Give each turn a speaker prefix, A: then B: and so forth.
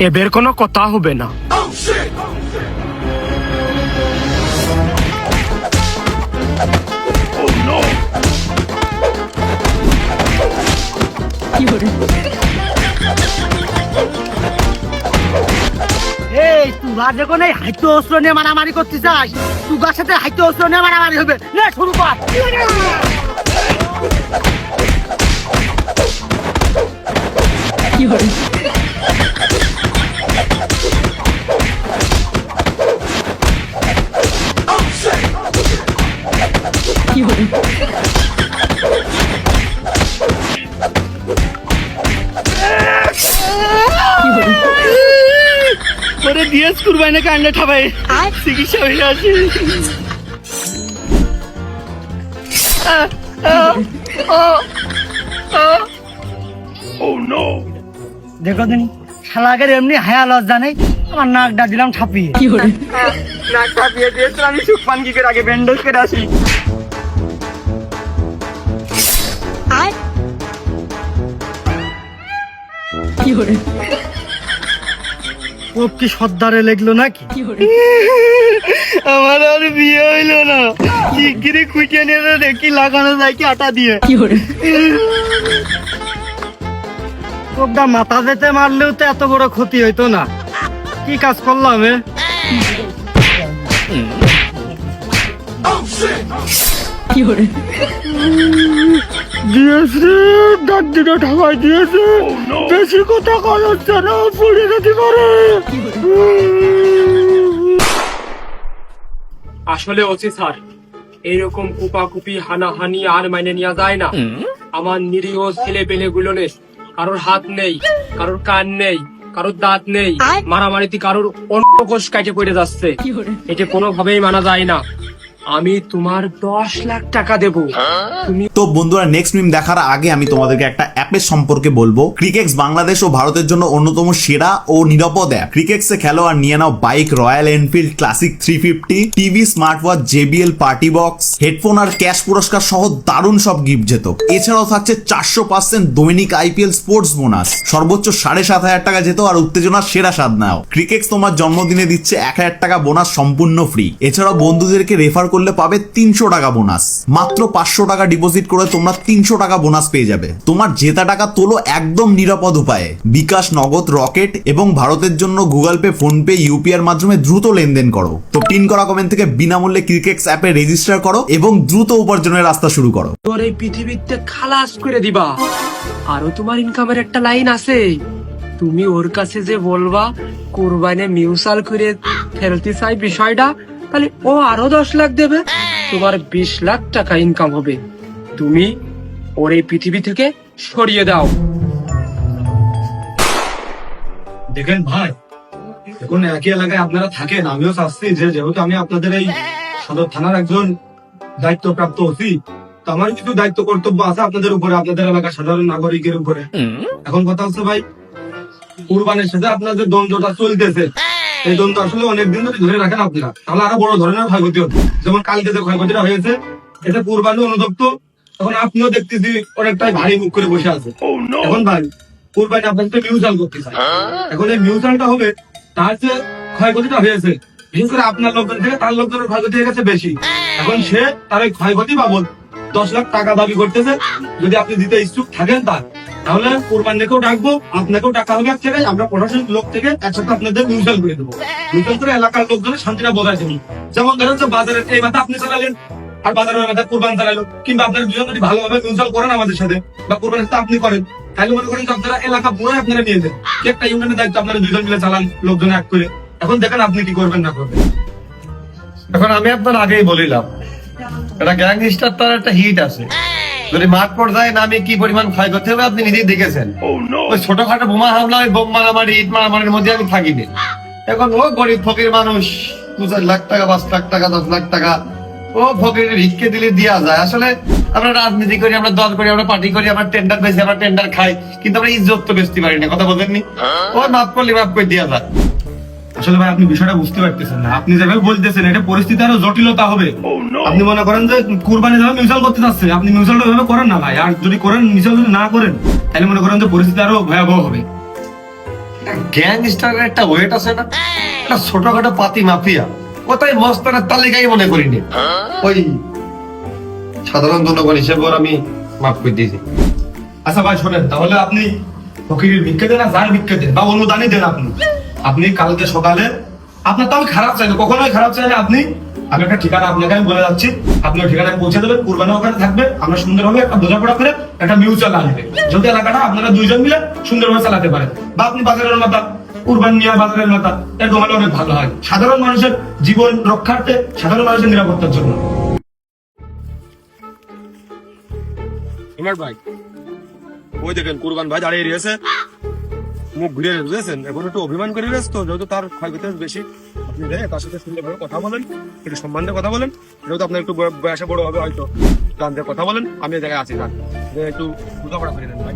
A: এবার কোনো কথা হবে না।
B: এই তুই যখন এই হাইতে অস্ত্র নিয়ে মারামারি করতে চাস, তুগার সাথে হাইতে অস্ত্র নিয়ে মারামারি হবে না। শুরু কর।
A: ওরে দিয়েস কুরবানি কাণ্ডে ঠাবাই চিকিৎসা হয়ে আছে।
B: দেখো দিন শালাকের এমনি হায়া লজ্জা নেই, আমার নাকটা দিলাম ঠাপিয়ে।
A: নাক ঠাপিয়ে দিয়েছিল, আমি সুপান কি করে আগে ব্যান্ডেজ করে আসি।
B: ও কি সর্দারে লেগলো নাকি?
A: আমার আর বিয়ে হইল না, শিগগিরই খুঁজে নিয়ে দেখি লাগানো যায় কি আটা দিয়ে।
B: ওটা মাথা যেতে মারলেও তো এত বড় ক্ষতি হইতো না। কি কাজ করলাম এ? দিয়েছে দাঁত দিতে ঠাকাই দিয়েছে, বেশি কথা করাচ্ছে না, পড়ে যেতে পারে।
A: আসলে ওসি স্যার, এইরকম কুপাকুপি হানাহানি আর মাইনে নেওয়া যায় না। আমার নিরীহ ছেলে পেলে গুলো নেই, কারোর হাত নেই, কারোর কান নেই, কারোর দাঁত নেই, মারামারিতে কারোর অন্য কোষ কাটে পড়ে যাচ্ছে। এটা কোনোভাবেই মানা যায় না। আমি তোমার 10 লাখ টাকা দেবো। তুমি
C: তো বন্ধুরা, নেক্সট মিম দেখার আগে আমি তোমাদেরকে একটা অ্যাপের সম্পর্কে বলবো। ক্রিকেক্স বাংলাদেশ ও ভারতের জন্য অন্যতম সেরা ও নিরাপদ অ্যাপ। ক্রিকেক্সে খেলো আর নিয়ে নাও bike Royal Enfield Classic 350, TV, smart watch, JBL party box, headphone আর ক্যাশ পুরস্কার সহ দারুণ সব গিফট যেত। এছাড়াও থাকছে 400% দৈনিক IPL স্পোর্টস বোনাস, সর্বোচ্চ 7,500 টাকা যেত আর উত্তেজনার সেরা স্বাদ নাও। ক্রিকেক্স তোমার জন্মদিনে দিচ্ছে 1,000 টাকা বোনাস সম্পূর্ণ ফ্রি। এছাড়াও বন্ধুদেরকে রেফার করলে পাবে 300 টাকা বোনাস। মাত্র 500 টাকা ডিপোজিট করে তোমরা 300 টাকা বোনাস পেয়ে যাবে। তোমার জেতা টাকা তোলো একদম নিরাপদ উপায়ে। বিকাশ, নগদ, রকেট এবং ভারতের জন্য Google pay, phone pay, UPI এর মাধ্যমে দ্রুত লেনদেন করো। তো পিন করা কমেন্ট থেকে বিনামূল্যে ক্রিকেক্স অ্যাপে রেজিস্টার করো এবং দ্রুত উপার্জনের রাস্তা শুরু করো।
A: তোর এই পৃথিবীতে খালাস করে দিবা। আরো তোমার ইনকামের একটা লাইন আছে, তুমি ওর কাছে যে বলবা কুরবানে মিউচাল করে ফেলতে চাই বিষয়টা, তাহলে ও আরো 10 লাখ দেবে, তোমার 20 লাখ টাকা ইনকাম হবে। তুমি ওর এই পৃথিবী থেকে সরিয়ে দাও।
D: দেখেন ভাই, এখন একই এলাকায় আপনারা থাকেন, আমিও চাচ্ছি যে যেহেতু আমি আপনাদের এই সদর থানার একজন দায়িত্বপ্রাপ্ত ওসি, তো আমার কিছু দায়িত্ব কর্তব্য আছে আপনাদের উপরে, আপনাদের এলাকার সাধারণ নাগরিকের উপরে। এখন কথা হচ্ছে ভাই, কুরবানের সাথে আপনার যে দ্বন্দ্বটা চলতেছে, এই দ্বন্দ্ব আসলে অনেকদিন ধরে রাখেন আপনারা, তাহলে আরো বড় ধরনের ক্ষয়ক্ষতি হতো। যেমন কালকে যে ক্ষয়ক্ষতিটা হয়েছে, এটা কুরবানি অনুদপ্ত। এখন আপনিও দেখতেছি অনেকটাই ভারী মুখ করে বসে আছে। এখন ভাই, কুরবানি আপনার সাথে মিউচাল করতে চাই। এখন এই মিউচালটা হবে, তার যে ক্ষয়ক্ষতিটা হয়েছে, বিশেষ করে আপনার লোকজন থেকে তার লোকজনের ক্ষয়ক্ষতি হয়ে গেছে বেশি। এখন সে তার এই ক্ষয়ক্ষতি বাবদ 10 লাখ টাকা দাবি করতেছে। যদি আপনি দিতে ইচ্ছুক থাকেন তাহলে কোরবানিকেও ডাকবো, আপনাকেও টাকা হবে এক জায়গায়, আমরা প্রশাসনিক লোক থেকে একসাথে আপনাদের মিউচাল করে দেবো। মিউচাল করে এলাকার লোকজনের শান্তিটা বজায় দেবো। যেমন ধরেন যে বাজারের এই মাথা আপনি চালালেন আর বাজারের মাথা কোরবান চালালো, কিংবা আপনার দুজন যদি ভালোভাবে মিউচাল করেন আমাদের সাথে, বা কোরবানির সাথে আপনি করেন, তাহলে মনে করেন যে আপনারা এলাকা পুরো আপনারা নিয়ে দেন। একটা ইউনিয়নের দায়িত্ব আপনারা দুজন মিলে চালান, লোকজন এক করে। এখন দেখেন আপনি কি করবেন না করবেন।
E: এখন আমি আপনার আগেই বলিলাম, একটা গ্যাংস্টার তার একটা হিট আছে। যদি মাঠ পর্যায়ে নামে কি পরিমাণ ক্ষয়ক্ষতি হবে আপনি নিজেই দেখেছেন। ওই ছোটখাটো বোমা হামলা, ওই বোম মারামারি, ইট মারামারির মধ্যে আমি থাকিনি। এখন ও গরিব ফকির মানুষ, 2-4 লাখ টাকা, 5 লাখ টাকা, 10 লাখ টাকা ও ফকিরের ভিক্ষে দিলে দেওয়া যায়। আসলে আমরা রাজনীতি করি, আমরা দল করি, আমরা পার্টি করি, আমরা টেন্ডার বেশি, আমরা টেন্ডার খাই, কিন্তু আমরা ইজ্জত তো বেচতে পারি না। কথা বলেননি? ও মাফ করলে মাফ করে দেওয়া যায়।
D: আসলে ভাই আপনি বিষয়টা বুঝতে পারতেছেন না। আপনি যেভাবে বলতেছেন এটা পরিস্থিতি আরো জটিলতা হবে। আপনি মনে করেন যে কুরবানি যেভাবে মিউচাল করতে চাচ্ছে, আপনি মিউচালটা ওইভাবে করেন না ভাই। আর যদি করেন, মিউচাল যদি না করেন, তাহলে মনে করেন যে পরিস্থিতি আরো ভয়াবহ হবে।
E: গ্যাংস্টারের একটা ওয়েট আছে না, একটা ছোটখাটো পাতি মাফিয়া, কোথায় মস্তানের তালিকাই মনে করিনি। ওই সাধারণ জনগণ হিসেবে ওর আমি মাফ করে দিয়েছি।
D: আচ্ছা ভাই শোনেন, তাহলে আপনি ফকিরের ভিক্ষে দেন আর যার ভিক্ষে দেন বা অনুদানই দেন আপনি কালকে সকালে, আপনার তো আমি খারাপ চাই না, কখনোই খারাপ চাই না, আমি একটা ঠিকানা আপনাকে আমি বলে যাচ্ছি, আপনি ওই ঠিকানায় পৌঁছে দেবেন, কুরবানি ওখানে থাকবে, আমরা সুন্দরভাবে একটা বোঝাপড়া করে একটা মিউচুয়াল আসবে, যদি এলাকাটা আপনারা দুইজন মিলে সুন্দরভাবে চালাতে পারেন, বা আপনি বাজারের মাথা, কুরবানি নিয়ে বাজারের মাথা, এরকম হলে অনেক ভালো হয়, সাধারণ মানুষের জীবন রক্ষার্থে, সাধারণ মানুষের নিরাপত্তার জন্য। ভাই ওই দেখেন কুরবান ভাই দাঁড়িয়ে রয়েছে, মুখ ঘুরে বুঝেছেন, এখন একটু অভিমান করে ব্যস্ত, যেহেতু তার ক্ষয়ক্ষতি বেশি, আপনি তার সাথে সুন্দরভাবে কথা বলেন, একটু সম্মান দিয়ে কথা বলেন, যেহেতু আপনার একটু বয়সে বড় হবে হয়তো, জানতে কথা বলেন, আমি এই জায়গায় আছি, একটু বোঝাপড়া করে দেন ভাই।